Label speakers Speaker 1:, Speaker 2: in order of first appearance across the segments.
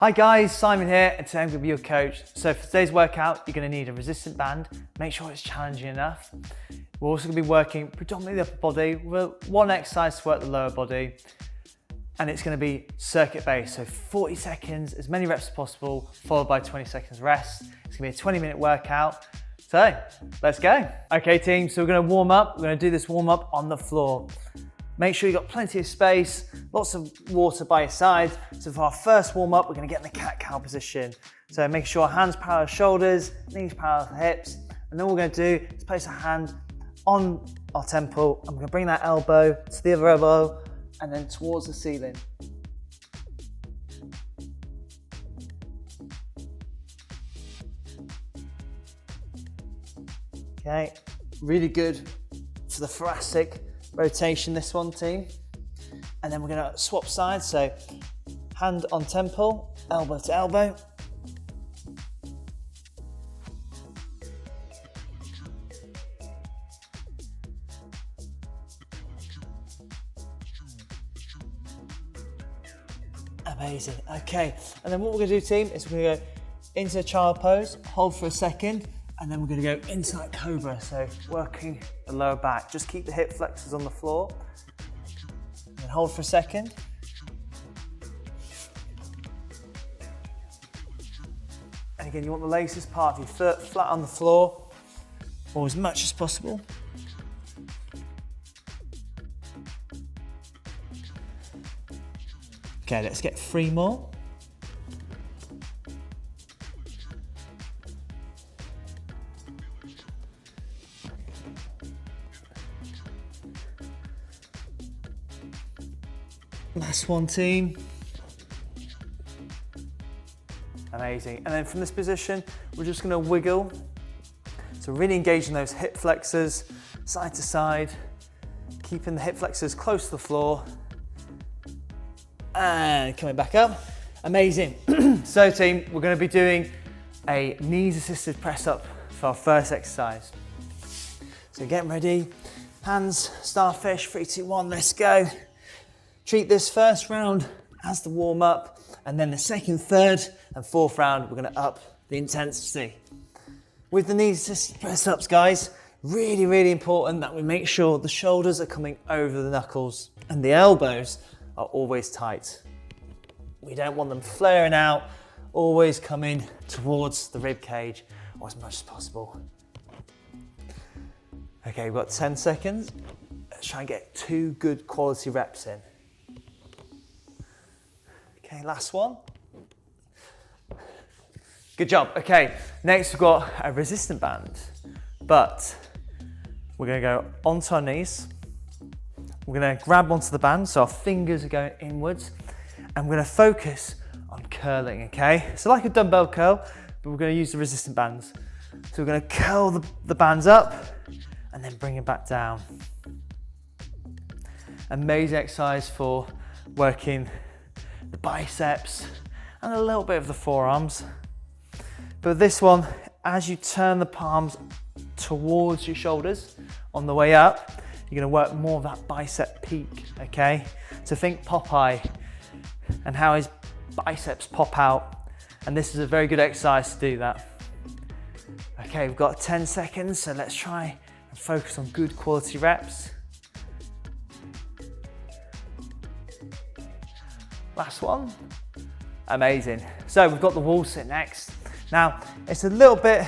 Speaker 1: Hi guys, Simon here, and today I'm going to be your coach. So for today's workout, you're going to need a resistant band. Make sure it's challenging enough. We're also going to be working predominantly the upper body with one exercise to work the lower body. And it's going to be circuit based, so 40 seconds, as many reps as possible, followed by 20 seconds rest. It's going to be a 20-minute workout. So let's go. Okay team, so we're going to warm up. We're going to do this warm up on the floor. Make sure you've got plenty of space, lots of water by your side. So for our first warm up, we're gonna get in the cat-cow position. So make sure our hands parallel shoulders, knees parallel hips. And then what we're gonna do is place a hand on our temple. I'm gonna bring that elbow to the other elbow and then towards the ceiling. Okay, really good for the thoracic rotation, this one team. And then we're gonna swap sides, so hand on temple, elbow to elbow. Amazing, okay. And then what we're gonna do team is we're gonna go into a child pose, hold for a second, and then we're gonna go into that cobra, so working the lower back. Just keep the hip flexors on the floor. And hold for a second. And again, you want the laces part of your foot flat on the floor, or as much as possible. Okay, let's get 3 more. Last one team. Amazing. And then from this position, we're just gonna wiggle. So really engaging those hip flexors, side to side, keeping the hip flexors close to the floor. And coming back up. Amazing. So team, we're gonna be doing a knees assisted press up for our first exercise. So getting ready, hands, starfish, 3, 2, 1, let's go. Treat this first round as the warm up, and then the second, third, and fourth round, we're gonna up the intensity. With the knees assisted press ups, guys, really, really important that we make sure the shoulders are coming over the knuckles and the elbows are always tight. We don't want them flaring out, always coming towards the rib cage or as much as possible. Okay, we've got 10 seconds. Let's try and get 2 good quality reps in. Okay, last one. Good job. Okay, next we've got a resistant band, but we're gonna go onto our knees. We're gonna grab onto the band, so our fingers are going inwards, and we're gonna focus on curling, okay? So like a dumbbell curl, but we're gonna use the resistant bands. So we're gonna curl the bands up, and then bring it back down. Amazing exercise for working the biceps and a little bit of the forearms. But this one, as you turn the palms towards your shoulders on the way up, you're gonna work more of that bicep peak, okay? So think Popeye and how his biceps pop out. And this is a very good exercise to do that. Okay, we've got 10 seconds, so let's try and focus on good quality reps. Last one. Amazing. So we've got the wall sit next. Now, it's a little bit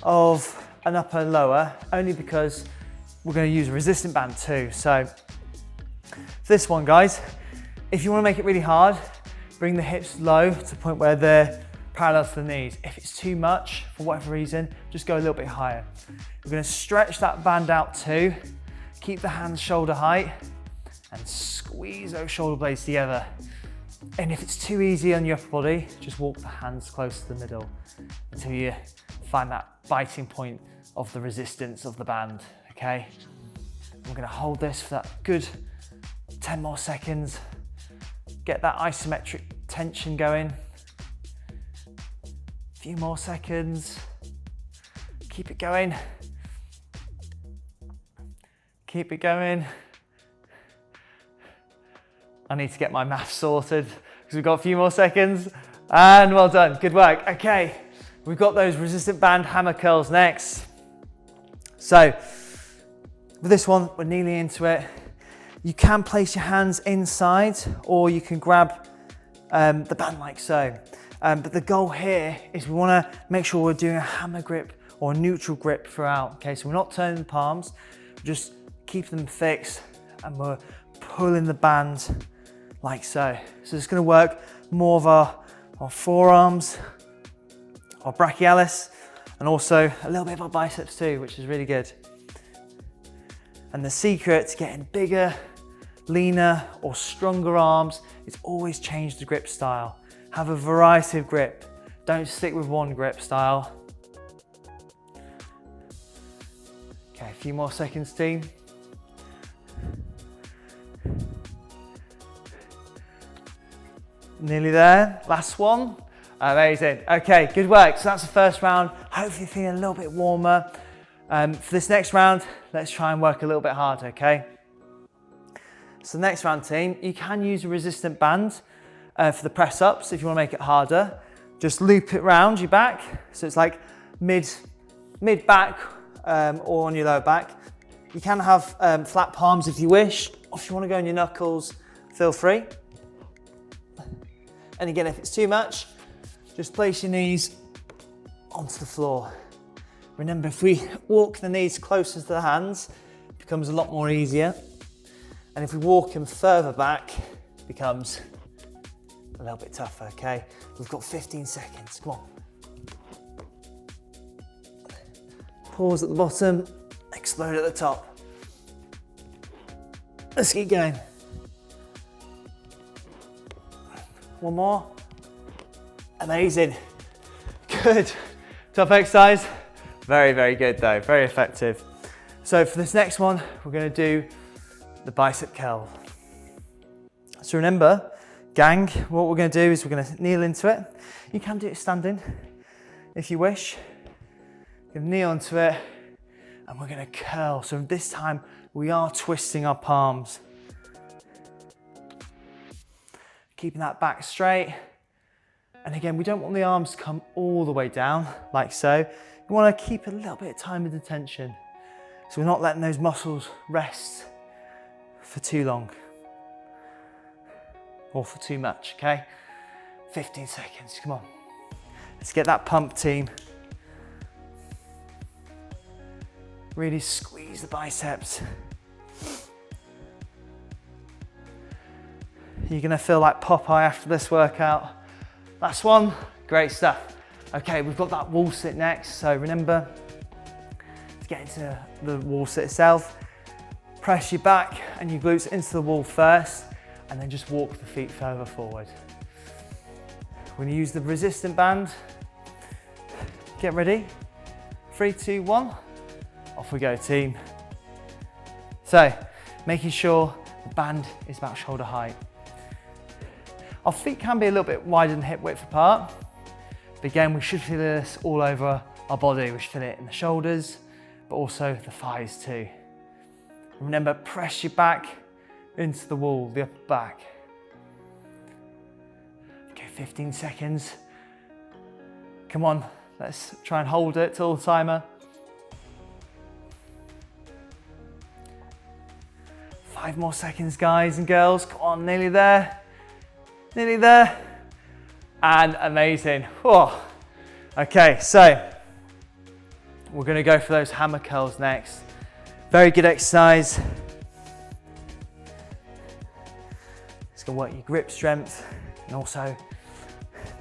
Speaker 1: of an upper and lower, only because we're gonna use a resistant band too. So this one, guys, if you wanna make it really hard, bring the hips low to the point where they're parallel to the knees. If it's too much, for whatever reason, just go a little bit higher. We're gonna stretch that band out too, keep the hands shoulder height, and squeeze those shoulder blades together. And if it's too easy on your upper body, just walk the hands close to the middle until you find that biting point of the resistance of the band, okay? We're gonna hold this for that good 10 more seconds. Get that isometric tension going. A few more seconds. Keep it going. Keep it going. I need to get my math sorted because we've got a few more seconds. And well done, good work. Okay, we've got those resistant band hammer curls next. So, with this one, we're kneeling into it. You can place your hands inside or you can grab the band like so. But the goal here is we want to make sure we're doing a hammer grip or a neutral grip throughout. Okay, so we're not turning the palms, just keep them fixed and we're pulling the band like so. So it's going to work more of our forearms, our brachialis, and also a little bit of our biceps too, which is really good. And the secret to getting bigger, leaner or stronger arms is always change the grip style. Have a variety of grip. Don't stick with one grip style. Okay, a few more seconds, team. Nearly there, last one. Amazing. Okay, good work. So that's the first round. Hopefully you're feeling a little bit warmer. For this next round, let's try and work a little bit harder, okay? So next round, team, you can use a resistant band for the press ups if you want to make it harder. Just loop it round your back. So it's like mid back or on your lower back. You can have flat palms if you wish, or if you want to go on your knuckles, feel free. And again, if it's too much, just place your knees onto the floor. Remember, if we walk the knees closer to the hands, it becomes a lot more easier. And if we walk them further back, it becomes a little bit tougher, okay? We've got 15 seconds, come on. Pause at the bottom, explode at the top. Let's keep going. One more. Amazing. Good. Tough exercise. Very, very good though, very effective. So for this next one, we're gonna do the bicep curl. So remember, gang, what we're gonna do is we're gonna kneel into it. You can do it standing if you wish. You're gonna kneel into it and we're gonna curl. So this time we are twisting our palms. Keeping that back straight. And again, we don't want the arms to come all the way down like so. You want to keep a little bit of time and attention. So we're not letting those muscles rest for too long or for too much, okay? 15 seconds, come on. Let's get that pump, team. Really squeeze the biceps. You're gonna feel like Popeye after this workout. Last one, great stuff. Okay, we've got that wall sit next. So remember, to get into the wall sit itself, press your back and your glutes into the wall first, and then just walk the feet further forward. We're gonna use the resistant band. Get ready. 3, 2, 1. Off we go, team. So, making sure the band is about shoulder height. Our feet can be a little bit wider than hip width apart. But again, we should feel this all over our body. We should feel it in the shoulders, but also the thighs too. Remember, press your back into the wall, the upper back. Okay, 15 seconds. Come on, let's try and hold it till the timer. 5 more seconds, guys and girls. Come on, nearly there. Nearly there. And amazing. Whoa. Okay, so we're gonna go for those hammer curls next. Very good exercise. It's gonna work your grip strength and also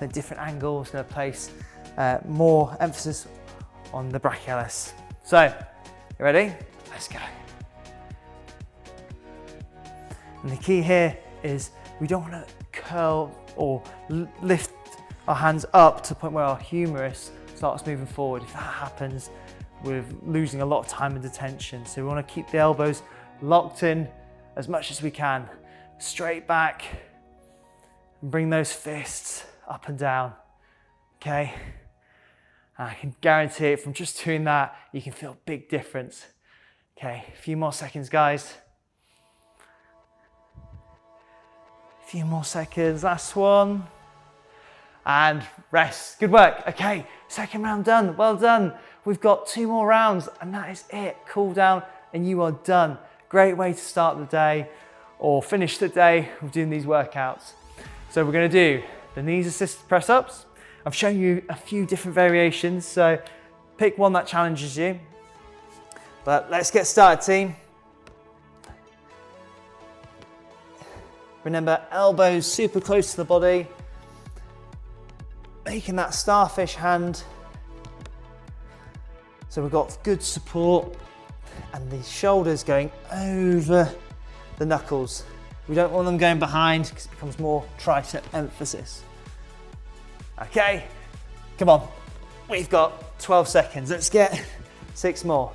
Speaker 1: the different angles. Gonna place more emphasis on the brachialis. So, you ready? Let's go. And the key here is we don't wanna curl or lift our hands up to the point where our humerus starts moving forward. If that happens, we're losing a lot of time and attention. So we want to keep the elbows locked in as much as we can. Straight back and bring those fists up and down, okay? And I can guarantee it from just doing that, you can feel a big difference. Okay, a few more seconds, guys. A few more seconds, last one. and rest. Good work. Okay, second round done. Well done. We've got 2 more rounds and that is it. Cool down and you are done. Great way to start the day or finish the day with doing these workouts. So we're going to do the knees assisted press ups. I've shown you a few different variations, so pick one that challenges you. But let's get started, team. Remember, elbows super close to the body, making that starfish hand. So we've got good support and the shoulders going over the knuckles. We don't want them going behind because it becomes more tricep emphasis. Okay, come on. We've got 12 seconds. Let's get 6 more.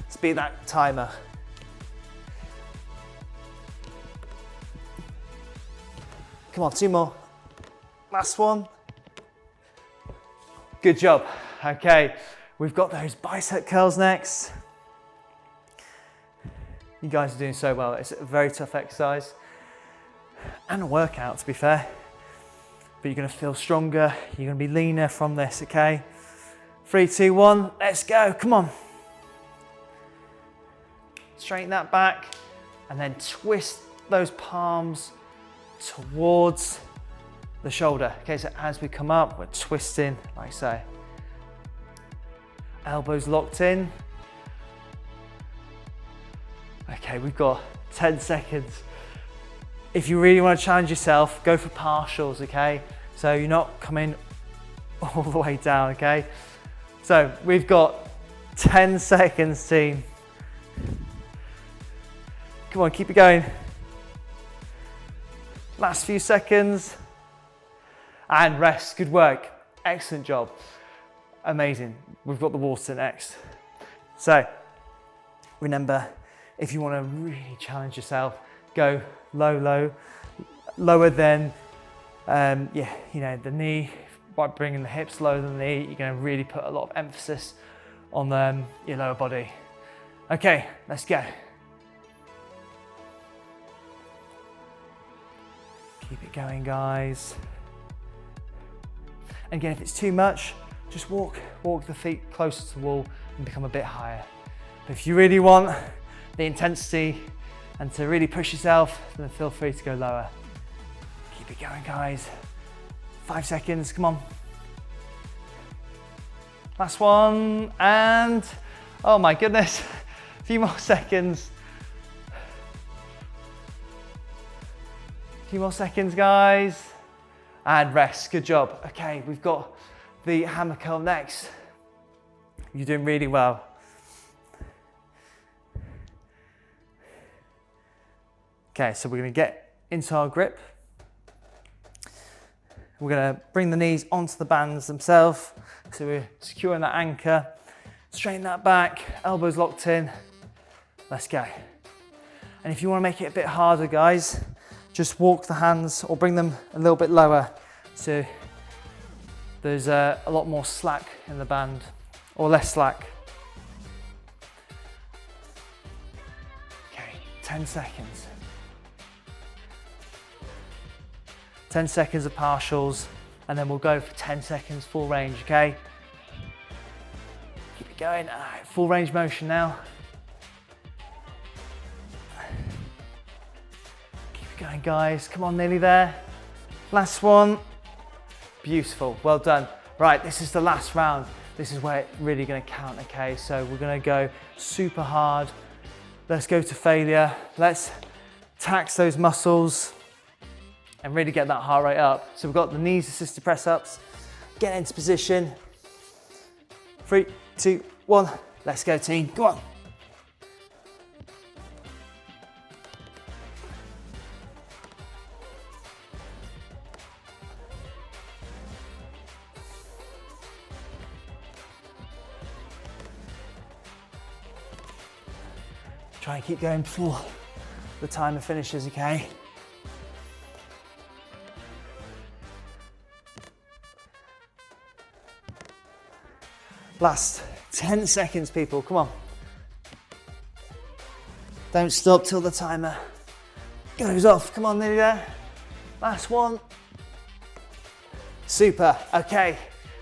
Speaker 1: Let's beat that timer. Come on, 2 more. Last one. Good job. Okay, we've got those bicep curls next. You guys are doing so well. It's a very tough exercise and a workout, to be fair. But you're gonna feel stronger. You're gonna be leaner from this, okay? 3, 2, 1, let's go, come on. Straighten that back and then twist those palms towards the shoulder. Okay, so as we come up, we're twisting, like so. Elbows locked in. Okay, we've got 10 seconds. If you really want to challenge yourself, go for partials, okay? So you're not coming all the way down, okay? So we've got 10 seconds, team. Come on, keep it going. Last few seconds. And rest, good work. Excellent job. Amazing. We've got the water next. So remember, if you want to really challenge yourself, go lower than, the knee. By bringing the hips lower than the knee, you're going to really put a lot of emphasis on your lower body. Okay, let's go. Keep it going, guys. And again, if it's too much, just walk the feet closer to the wall and become a bit higher. But if you really want the intensity and to really push yourself, then feel free to go lower. Keep it going, guys. 5 seconds, come on. Last one, and oh my goodness, a few more seconds. A few more seconds, guys. And rest, good job. Okay, we've got the hammer curl next. You're doing really well. Okay, so we're gonna get into our grip. We're gonna bring the knees onto the bands themselves. So we're securing that anchor. Straighten that back, elbows locked in. Let's go. And if you wanna make it a bit harder, guys, just walk the hands or bring them a little bit lower. So there's a lot more slack in the band, or less slack. Okay, 10 seconds. 10 seconds of partials, and then we'll go for 10 seconds full range, okay? Keep it going. All right, full range motion now. Keep it going, guys. Come on, nearly there. Last one. Beautiful, well done. Right, this is the last round. This is where it's really gonna count, okay? So we're gonna go super hard. Let's go to failure. Let's tax those muscles and really get that heart rate up. So we've got the knees assisted press ups. Get into position. 3, 2, 1. Let's go, team, go on. Try and keep going before the timer finishes, okay? Last 10 seconds, people, come on. Don't stop till the timer goes off. Come on, nearly there. Last one. Super. Okay,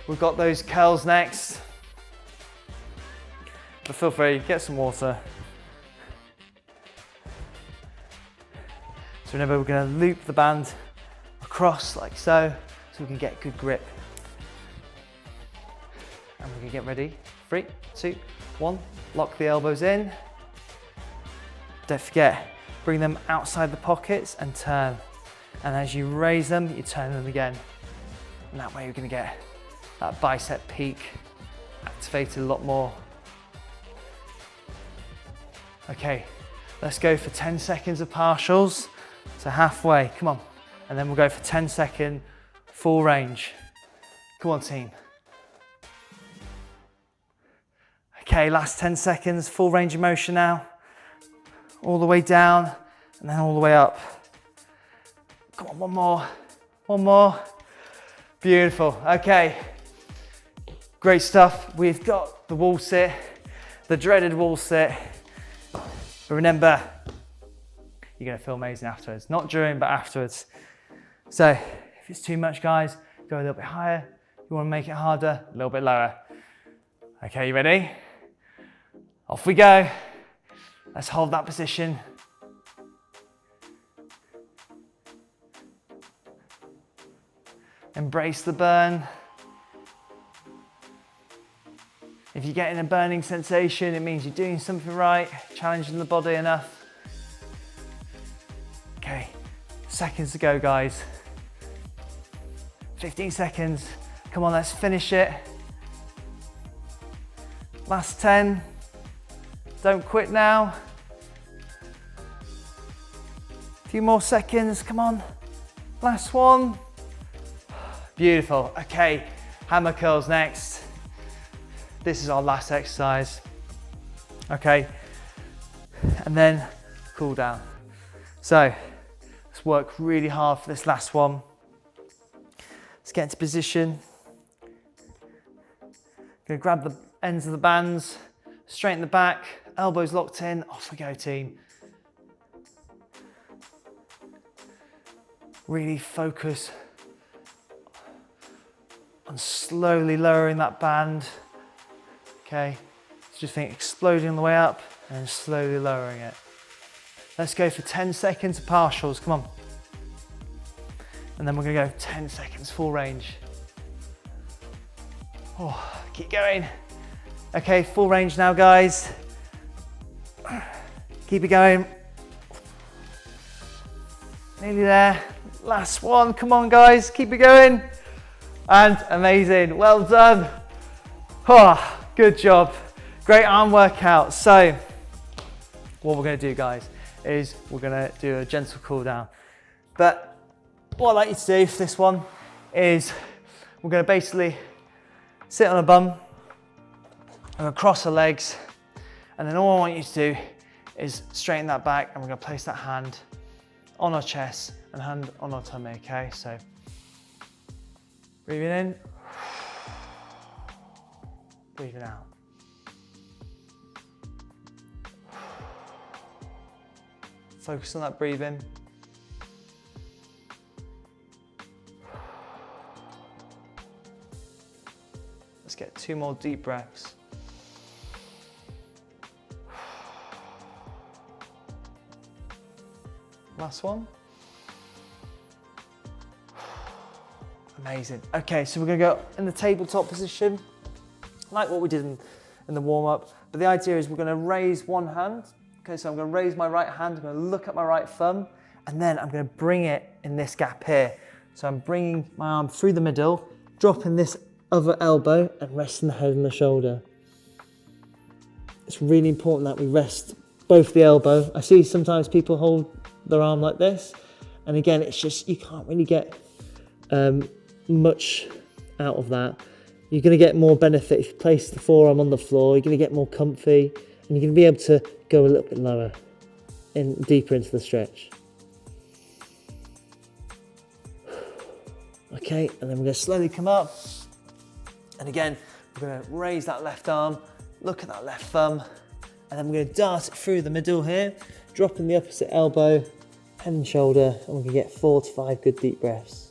Speaker 1: we've got those curls next. But feel free, get some water. So remember, we're going to loop the band across like so we can get good grip. And we're going to get ready. 3, 2, 1. Lock the elbows in. Don't forget, bring them outside the pockets and turn. And as you raise them, you turn them again. And that way you're going to get that bicep peak activated a lot more. Okay, let's go for 10 seconds of partials. So halfway, come on. And then we'll go for 10-second full range. Come on, team. Okay, last 10 seconds, full range of motion now. All the way down and then all the way up. Come on, one more, one more. Beautiful, okay. Great stuff. We've got the wall sit, the dreaded wall sit. But remember, you're gonna feel amazing afterwards. Not during, but afterwards. So if it's too much, guys, go a little bit higher. If you wanna make it harder, a little bit lower. Okay, you ready? Off we go. Let's hold that position. Embrace the burn. If you're getting a burning sensation, it means you're doing something right, challenging the body enough. Okay, seconds to go, guys. 15 seconds. Come on, let's finish it. Last 10. Don't quit now. A few more seconds, come on. Last one. Beautiful. Okay, hammer curls next. This is our last exercise. Okay, and then cool down. So let's work really hard for this last one. Let's get into position. Gonna grab the ends of the bands, straighten the back, elbows locked in, off we go, team. Really focus on slowly lowering that band. Okay, so just think exploding on the way up and then slowly lowering it. Let's go for 10 seconds of partials, come on. And then we're gonna go 10 seconds full range. Oh, keep going. Okay, full range now, guys. Keep it going. Nearly there. Last one, come on, guys, keep it going. And amazing, well done. Oh, good job. Great arm workout. So what we're gonna do, guys, is we're gonna do a gentle cool down. But what I'd like you to do for this one is we're gonna basically sit on a bum, I'm gonna cross the legs, and then all I want you to do is straighten that back, and we're gonna place that hand on our chest and hand on our tummy, okay? So breathing in, breathing out. Focus on that breathing. Let's get 2 more deep breaths. Last one. Amazing. Okay, so we're gonna go in the tabletop position, like what we did in the warm-up. But the idea is we're gonna raise one hand. Okay, so I'm gonna raise my right hand, I'm gonna look at my right thumb, and then I'm gonna bring it in this gap here. So I'm bringing my arm through the middle, dropping this other elbow and resting the head on the shoulder. It's really important that we rest both the elbow. I see sometimes people hold their arm like this, and again, it's just, you can't really get much out of that. You're gonna get more benefit if you place the forearm on the floor, you're gonna get more comfy, and you're gonna be able to go a little bit lower and deeper into the stretch. Okay, and then we're gonna slowly come up. And again, we're gonna raise that left arm, look at that left thumb, and then we're gonna dart it through the middle here, dropping the opposite elbow, head and shoulder, and we're gonna get 4 to 5 good deep breaths.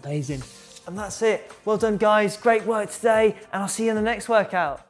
Speaker 1: Amazing. And that's it. Well done, guys. Great work today, and I'll see you in the next workout.